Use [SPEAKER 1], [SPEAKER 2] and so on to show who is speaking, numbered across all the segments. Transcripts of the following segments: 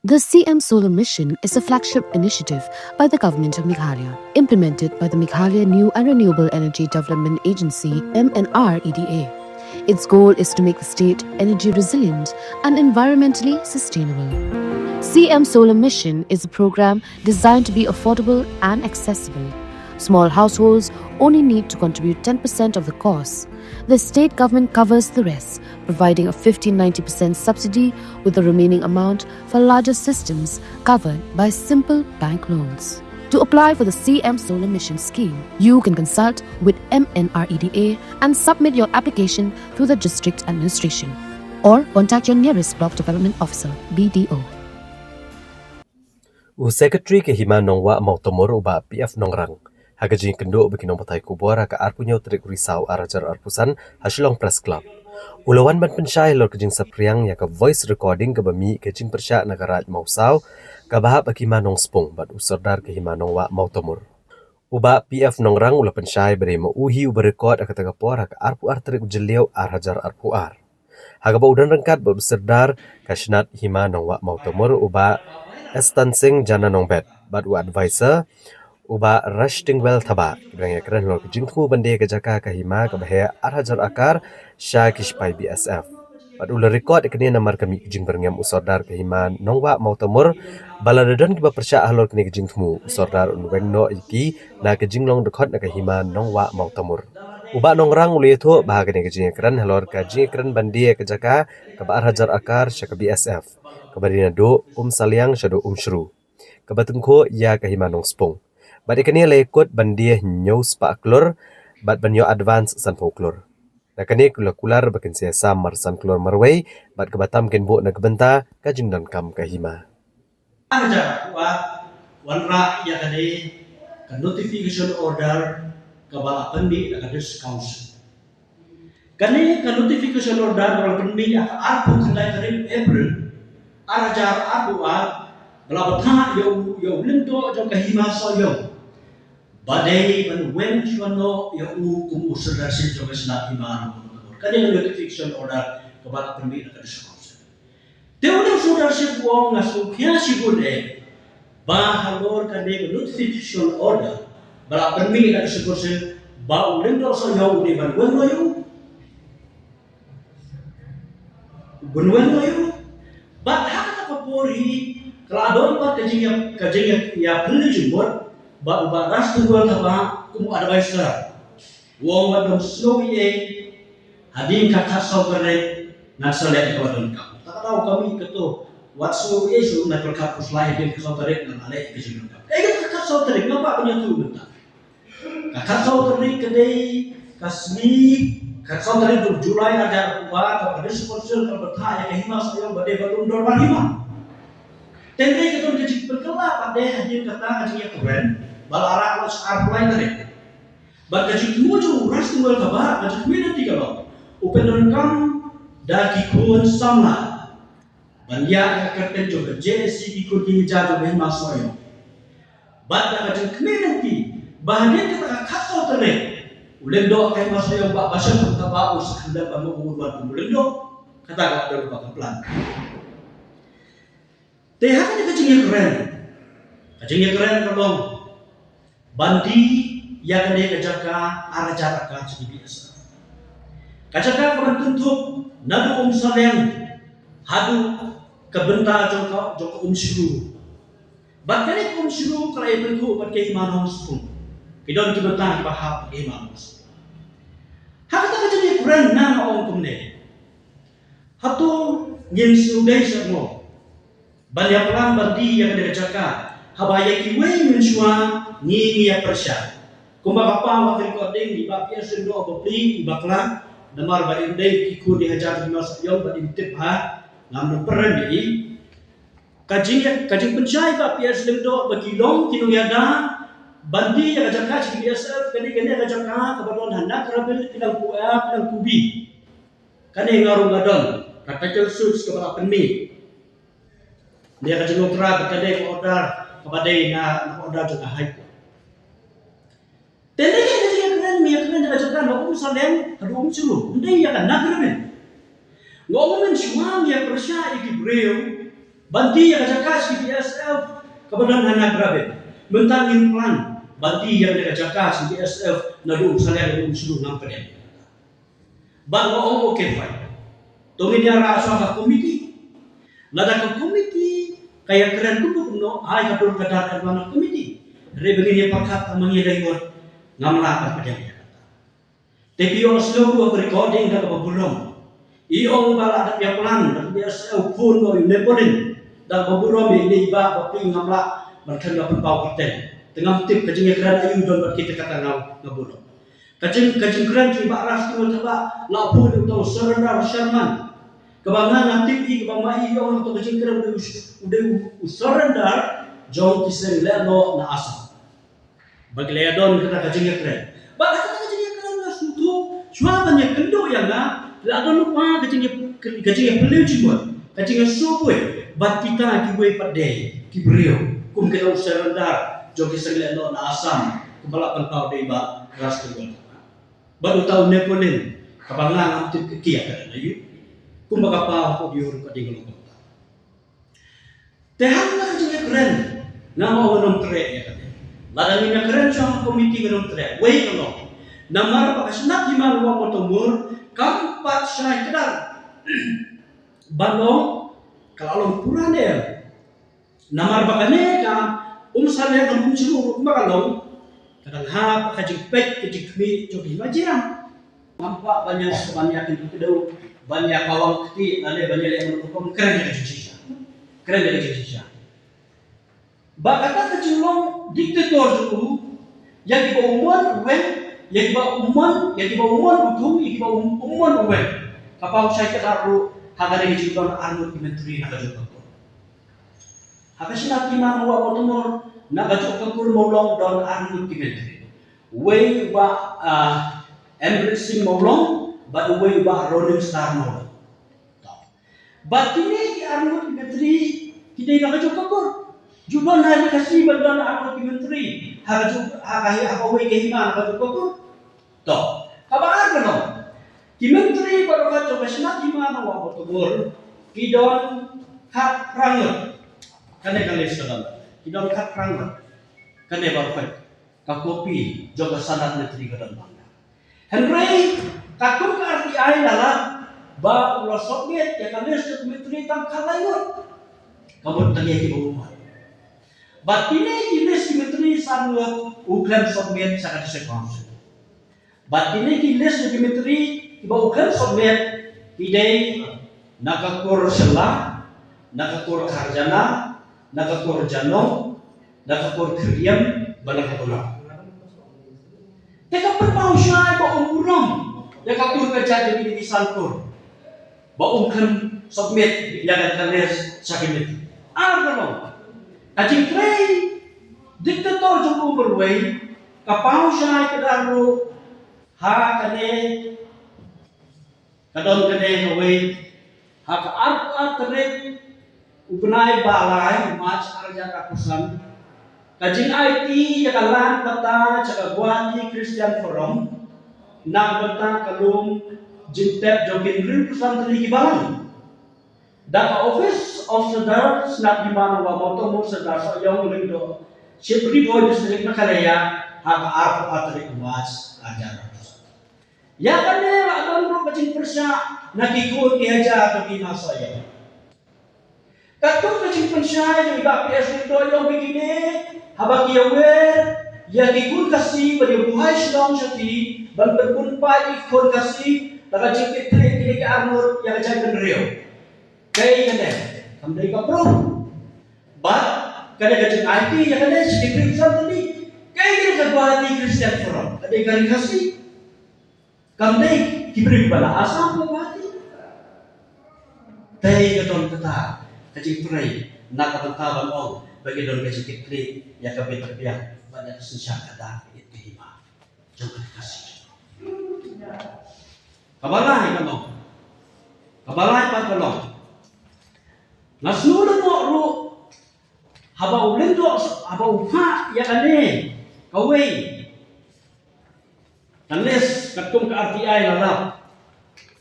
[SPEAKER 1] The CM Solar Mission is a flagship initiative by the Government of Meghalaya, implemented by the Meghalaya New and Renewable Energy Development Agency (MNREDA). Its goal is to make the state energy resilient and environmentally sustainable. CM Solar Mission is a program designed to be affordable and accessible. Small households only need to contribute 10% of the cost. The state government covers the rest, providing a 50-90% subsidy, with the remaining amount for larger systems covered by simple bank loans. To apply for the CM Solar Mission scheme, you can consult with MNREDA and submit your application through the district administration, or contact your nearest block development officer, BDO.
[SPEAKER 2] Secretary ke hima nongwa mau tomor uba PF nongrang. Hagajing kendo bagi nong patai kubora ka arpunyo trik risau arajar arpusan hasilong press club. Ulawan ban pensyai lor kejing sapriang ya ka voice recording ke bami kejing persya nagarat mau sau ka bahap bagi manong spong bat usardar ke hima nongwa mau tomor. Uba PF nongrang ula pensyai beri mau uhi uba rekod akata kapora ka arpu artrik jeliau arajar arpu ar. Hagaba udan rengkat bat usardar ka shinat hima nongwa mau tomor uba estancing jana nongbet bat u advisor uba rushing well thaba kibang ekran lor jingku bande ke jaka ka hima ka bahaya arhajar akar sha kishpai BSF bat ula record ekne namar kami jing berngam usordar ke hima nongwa mautamur baladadan kiba persya ahlor kene jingmu usordar unwengno iki na ke jinglong dekot na ka hima nongwa mautamur uba nongrang ulieto bahagane ke jing ekran halor ka jing ekran bande ke jaka ka arhajar akar sha ka BSF kabadina do saliang shado shru kabatungko ya ka hima nong spong bat ikani lekot bandia news pa klor bat banyo advance san folklor nakani kular bakin siasa marsan klor marway bat kabatam kenbo nagbenta kajing dan kam kahima
[SPEAKER 3] aja wa wanra ya kani ka notification order ka bala pendi ka dis council kani ka notification order bala pendi ka arpu kandai karim April arajar arpu bala batha yo linto jo kahima so yo badai ban wen chuano ya kum usar sin jo kesna iman kani notification order ka bala pendi ka dis council teone usar sin wong ngasu kya sigune ba halor kani notification order bala pendi ka dis council ba ulindo so yo ni ban wen yo bunwen yo ba hakata kapori kladon ba kajing ya beli jumur ba ras tunggal thaba kum advisor wong wadom slow hadin kakak saudara nasale ko don ka tahu kami keto watso yesu na perkat puslai din saudara nan ale kejing ka kakak saudara ngapa punya tu bentar kakak saudara kedai kasmi kakak saudara tu Julai ada buat kepada sponsor kebertanya kehima saya badai balun dor balima tende keton kejing berkela pada hadin kata kejing keren balara los arplay tadi bag kejing muju ras tunggal kabar kejing mina tiga lo open kam daki kun sama banyak kerten juga JSC ikut kini jatuh behma soyo bad kejing mina ti bahagian kata kasau tadi ulendo kay masoyo ba basya pagkaba o sa kanda pa mo umuwan ulendo kata ka do pa plan te hakani kajing keren kalong bandi ya kane kajaka araja ka ci biasa kajaka ko tuntuk nadu saleng hadu kabenta joko shuru bakane shuru kala ibenku bat kay manong spun kidon kibenta bahap kay manong hakata kajing keren na ong kumne hatu ngin sudai mo balya pelan bandi yang ada kajaka habaya kiwe menshua ni ya persya kumba apa wakil koding di bapia sendo opopli di bakla damar ba inde kiku di hajar di mas yong ba intip ha ngam peren di kajing pencai bapia sendo bakilong kinuyada bandi ya kajaka ci biasa kani kajaka kabadon handa krabil ilang kubi kani ngaru ngadon katakel sus kepada penmi dia kajing ukra kade ko order kepada na order juga hai tende kajing keren mi keren kajaka no salem adu chulu ndai ya kan nakren ngomen shwang ya persya ikibreu Banti yang kajakas di PSF kebenaran anak grabe. Mentangin plan banti yang kajakas di PSF na doon sa lalo ng sulong ng pwede. Bago ang okay fine. Tungin niya raso ka komiti. Nada ka komiti kaya keren ko no ay kadon kadakan mga komiti. Rebengin niya pagkat ang mga dayon nga malapat pa diyan. TPO slow of recording na kabulong. Iong bala at plan at PSF puno yung neponin. Dan baburo ini iba baping ngamla berkan dapat bau kartel tengah tip kajing keran ayu don kita kata ngaburo kajing keran iba ras tu coba lapu untuk surrender Sherman kebangan tip i kebamai orang tu kajing keran udah surrender jauh kisah leno na asam bagi leadon kata kajing keran bala kata kajing keran na sutu cuma banyak kendo yang na leadon lupa kajing beliau juga kajing subwe bat kita kibuy padday kibriyo kum kita surrender jogi segleno na asam kumbala pantau de ba ras tugon baru tahu nepolen kabangan amtip kiya kada ayu kumbaga pa ko diur ka dinglo ko tehang na kajing keren na maunong tre ya kada ladang ina keren sa komiti ngon tre way no namar pa kasnat himan wa motomur kampat syai kedar banong kalau puran dia namar bakane ka umsale ka muncul makalong kadang ha kajik pek kajik mi jogi majiram mampa banyak itu dau banyak kawang keti ale banyak yang hukum keren dari sisa keren dari sisa bakata kecilong diktator itu yang dibawa umon wen yang dibawa umon utuh yang dibawa umon wen kapau saya ketaru hagare jidon armut menteri nagajuk ko hakasina timang wa motumor nagajuk ko molong don armut menteri way ba embracing molong but way ba rolling star molong but ini di armut menteri kita nagajuk ko judon hari kasih bandon armut menteri hagajuk hagahi way kehima nagajuk ko to kabar no Kimentri pada kacau kesenat gimana waktu tubur kidon hak rangut kane kali sedang kidon hak rangut kane barfet kakopi juga sanad menteri kedan bangga Henry kakun ke arti ay dalam ba ulah Soviet ya kali menteri tam kalayut kabut tanya di rumah bat ini menteri sangat Ukraine Soviet sangat sekons bat ini menteri Ibawakan Soviet idei nakakur selah, nakakur karjana, nakakur janong, nakakur kriam, balakakulak. Teka perpau siya ba umurong, nakakur kerja jadi di santur. Baungkan Soviet yang kanes sakit. Ano? Ajing tray diktator jumbo berway kapau siya kadaro ha kane kadon kene away hak art kene ubnai balai mas arja kapusan kajing IT ya kalan kata jaga buati Christian Forum nang benta kalum jintep jokin ribusan teligi balang dan office of sedar snap di mana wa moto mo sedar so yang lindo sipri boy distrik nakalaya hak art mas arja ya kan dia adon ro kacing persya nakikun ihaja to kinasaya katong kacing persya yung iba PS nito yung bigine habaki awer ya kikun kasi bali buhay silong syati ban berkunpa ikon kasi taga jikit kini ke armor yang jangan rio kay kane kamdai ka pro ba kada kacing IT ya kane sikit tadi kay kini ka buhati Christian Forum kadai kari kasi kamdai kibri bala asam ko bati tay gaton kata kajing pray nakabantaban on bagi don kajing kitli ya kabit terbiak pada susah kata itu hima jangan kasih kabalai pa kalong nasulun mo ru haba ulin do haba upa ya kane kaway unless katung ka RTI larap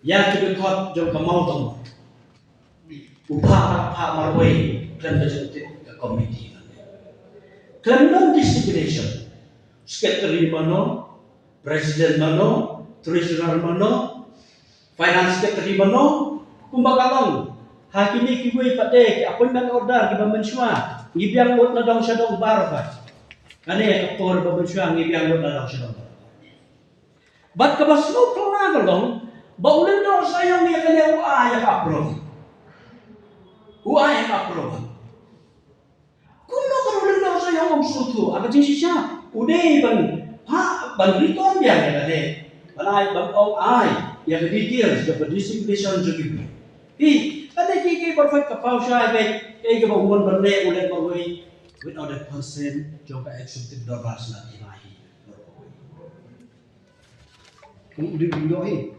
[SPEAKER 3] ya kibikot jom kamau tong Upah pak marway dan budget committee. Claim non-discrimination. Secretary mano, President mano, Treasurer mano, Finance Secretary mano, kumbaga lang. Hakini kibuy pate, appointment order, kiba mensua, ngibiyang lot na daw siya daw barba. Kani kapor ba mensua, ngibiyang lot na daw siya daw. Ba't ka ba slow ka lang, baulan daw sa iyong niya kanya uaya ka approve. Uaya ka approve. Kung nakaroon daw sa iyong suto, agad siya, uday bang, bang rito ang biyan ya kani. Balay bang ay, ya ka details, ka participation juga. Kada kiki perfect kapau siya, kaya ka bangun berde ulit bagay, without a consent, joka executive doras na inahi. Kung ulit-ulit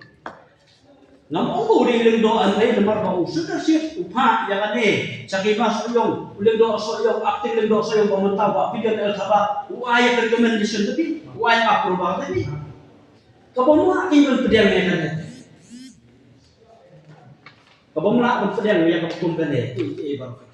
[SPEAKER 3] Namong uling do anay lemar ba sudah siap upah yang ada sakit mas uyong uling do so uyong aktif uling do so uyong pemerintah ba pidana el thaba uaya recommendation tapi uaya approve tapi kabomla kin pedang ya kan kabomla pedang ya kabum kan eh baru